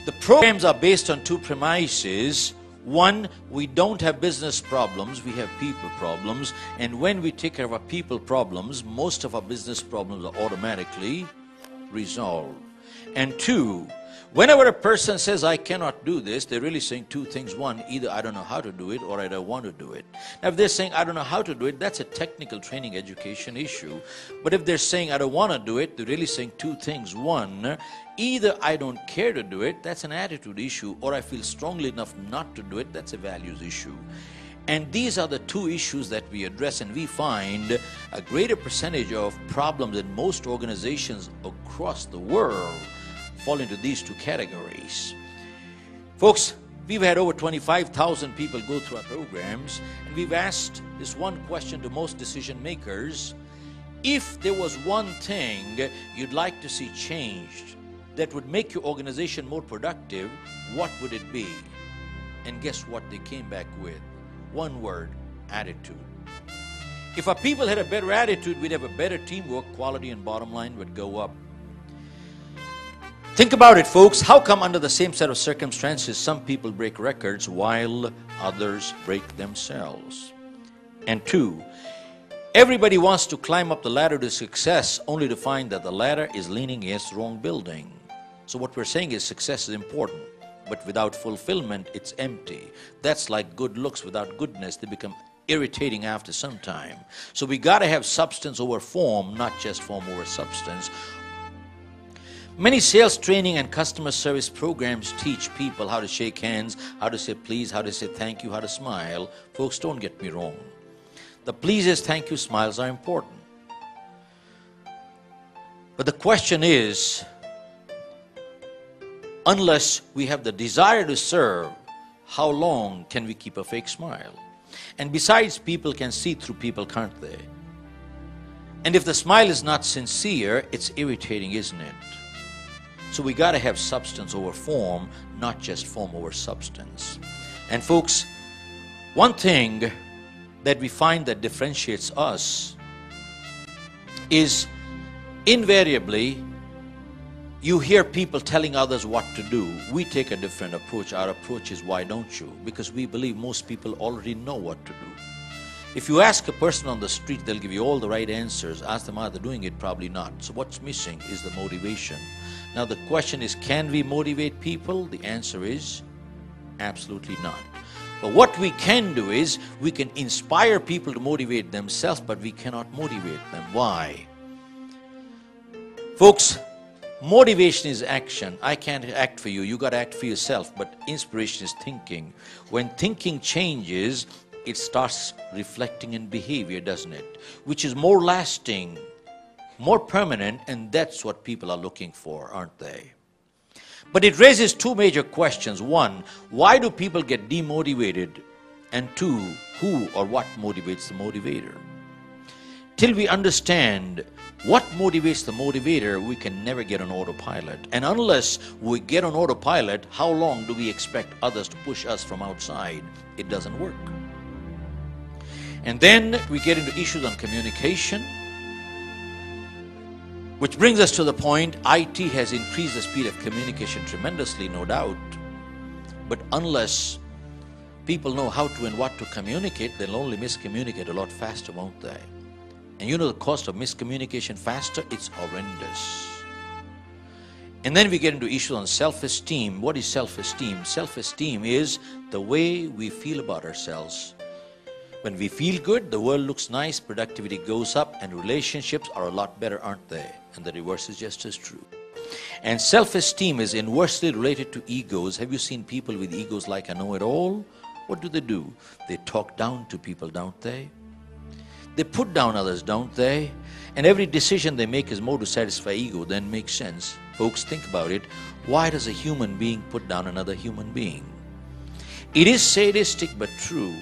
The programs are based on two premises. One, we don't have business problems, we have people problems. And when we take care of our people problems, most of our business problems are automatically resolved. And two, whenever a person says, I cannot do this, they're really saying two things. One, either I don't know how to do it or I don't want to do it. Now, if they're saying, I don't know how to do it, that's a technical training education issue. But if they're saying, I don't want to do it, they're really saying two things. One, either I don't care to do it, that's an attitude issue, or I feel strongly enough not to do it, that's a values issue. And these are the two issues that we address, and we find a greater percentage of problems in most organizations across the world fall into these two categories. Folks, we've had over 25,000 people go through our programs, and we've asked this one question to most decision makers. If there was one thing you'd like to see changed that would make your organization more productive, what would it be? And guess what they came back with? One word: attitude. If our people had a better attitude, we'd have a better teamwork, quality and bottom line would go up. Think about it, folks. How come under the same set of circumstances some people break records while others break themselves? And two, everybody wants to climb up the ladder to success only to find that the ladder is leaning against the wrong building. So what we're saying is success is important, but without fulfillment, it's empty. That's like good looks without goodness. They become irritating after some time. So we got to have substance over form, not just form over substance. Many sales training and customer service programs teach people how to shake hands, how to say please, how to say thank you, how to smile. Folks, don't get me wrong. The pleases, thank you, smiles are important. But the question is, unless we have the desire to serve, how long can we keep a fake smile? And besides, people can see through people, can't they? And if the smile is not sincere, it's irritating, isn't it? So we got to have substance over form, not just form over substance. And folks, one thing that we find that differentiates us is invariably you hear people telling others what to do. We take a different approach. Our approach is, why don't you? Because we believe most people already know what to do. If you ask a person on the street, they'll give you all the right answers. Ask them, are they doing it? Probably not. So what's missing is the motivation. Now the question is, can we motivate people? The answer is absolutely not. But what we can do is, we can inspire people to motivate themselves, but we cannot motivate them. Why? Folks, motivation is action. I can't act for you. You got to act for yourself. But inspiration is thinking. When thinking changes, it starts reflecting in behavior, doesn't it? Which is more lasting, more permanent, and that's what people are looking for, aren't they? But it raises two major questions. One, why do people get demotivated? And two, who or what motivates the motivator? Till we understand what motivates the motivator, we can never get on autopilot. And unless we get on autopilot, how long do we expect others to push us from outside? It doesn't work. And then we get into issues on communication, which brings us to the point, IT has increased the speed of communication tremendously, no doubt. But unless people know how to and what to communicate, they'll only miscommunicate a lot faster, won't they? And you know the cost of miscommunication faster? It's horrendous. And then we get into issues on self-esteem. What is self-esteem? Self-esteem is the way we feel about ourselves. When we feel good, the world looks nice, productivity goes up, and relationships are a lot better, aren't they? And the reverse is just as true. And self-esteem is inversely related to egos. Have you seen people with egos like a know-it-all? What do? They talk down to people, don't they? They put down others, don't they? And every decision they make is more to satisfy ego than makes sense. Folks, think about it. Why does a human being put down another human being? It is sadistic but true.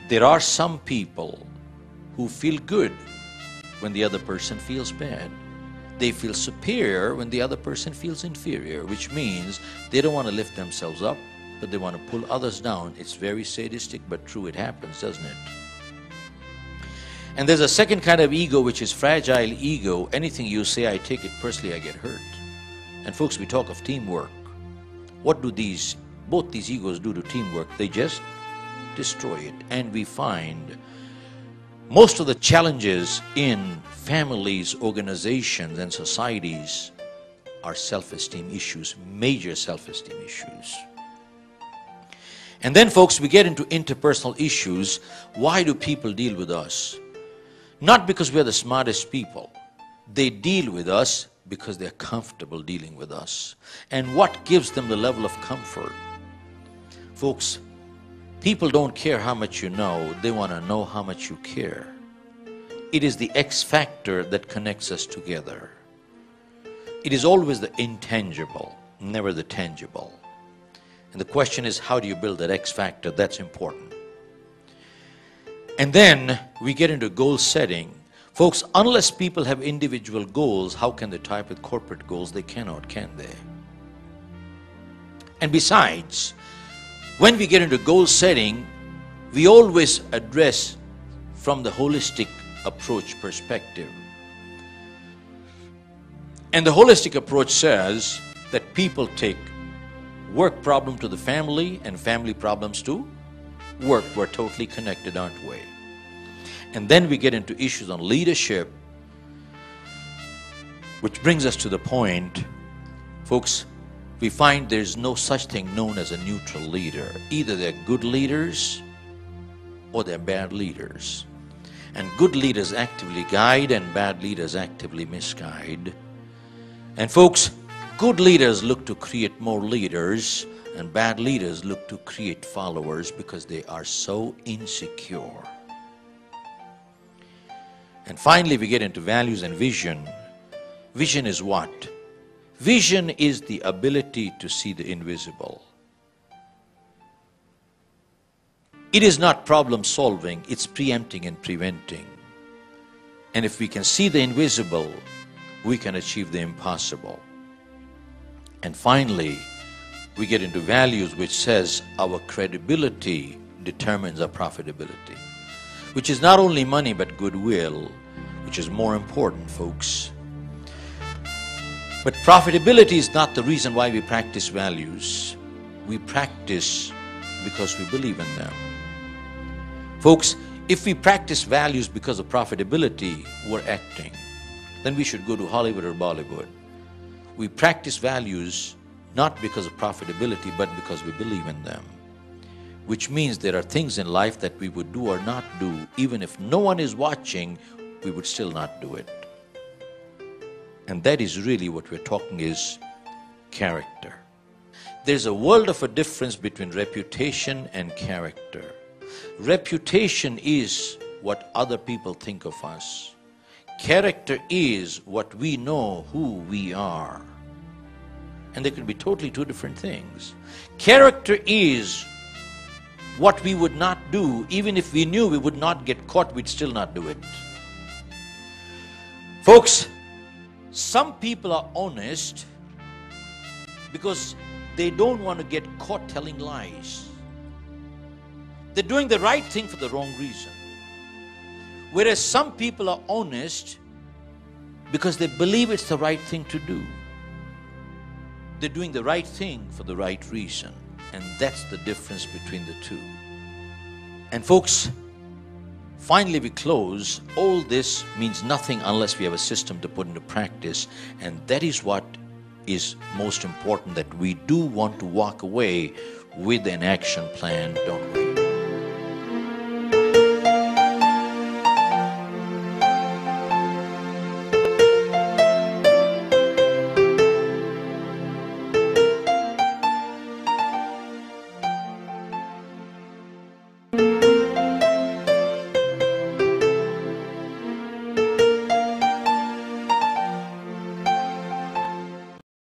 There are some people who feel good when the other person feels bad. They feel superior when the other person feels inferior, which means they don't want to lift themselves up, but they want to pull others down. It's very sadistic, but true. It happens, doesn't it? And there's a second kind of ego, which is fragile ego. Anything you say, I take it personally, I get hurt. And folks, we talk of teamwork. what do both these egos do to teamwork? They just destroy it. And we find most of the challenges in families, organizations, and societies are self-esteem issues, major self-esteem issues. And then, folks, we get into interpersonal issues. Why do people deal with us? Not because we're the smartest people. They deal with us because they're comfortable dealing with us. And what gives them the level of comfort? Folks, people don't care how much you know. They want to know how much you care. It is the X factor that connects us together. It is always the intangible, never the tangible. And the question is, how do you build that X factor? That's important. And then we get into goal setting. Folks, unless people have individual goals, how can they tie up with corporate goals? They cannot, can they? And besides, when we get into goal setting, we always address from the holistic approach perspective. And the holistic approach says that people take work problem to the family and family problems to work. We're totally connected, aren't we? And then we get into issues on leadership, which brings us to the point, folks, we find there's no such thing known as a neutral leader. Either they're good leaders or they're bad leaders. And good leaders actively guide and bad leaders actively misguide. And folks, good leaders look to create more leaders and bad leaders look to create followers because they are so insecure. And finally, we get into values and vision. Vision is what? Vision is the ability to see the invisible. It is not problem solving, it's preempting and preventing. And if we can see the invisible, we can achieve the impossible. And finally, we get into values, which says our credibility determines our profitability, which is not only money but goodwill, which is more important, folks. But profitability is not the reason why we practice values. We practice because we believe in them. Folks, if we practice values because of profitability, we're acting. Then we should go to Hollywood or Bollywood. We practice values not because of profitability, but because we believe in them. Which means there are things in life that we would do or not do, even if no one is watching, we would still not do it. And that is really what we're talking is character. There's a world of a difference between reputation and character. Reputation is what other people think of us. Character is what we know who we are. And they could be totally two different things. Character is what we would not do. Even if we knew we would not get caught, we'd still not do it. Folks, some people are honest because they don't want to get caught telling lies. They're doing the right thing for the wrong reason. Whereas some people are honest because they believe it's the right thing to do. They're doing the right thing for the right reason. And that's the difference between the two. And folks, finally we close. All this means nothing unless we have a system to put into practice. And that is what is most important, that we do want to walk away with an action plan, don't we?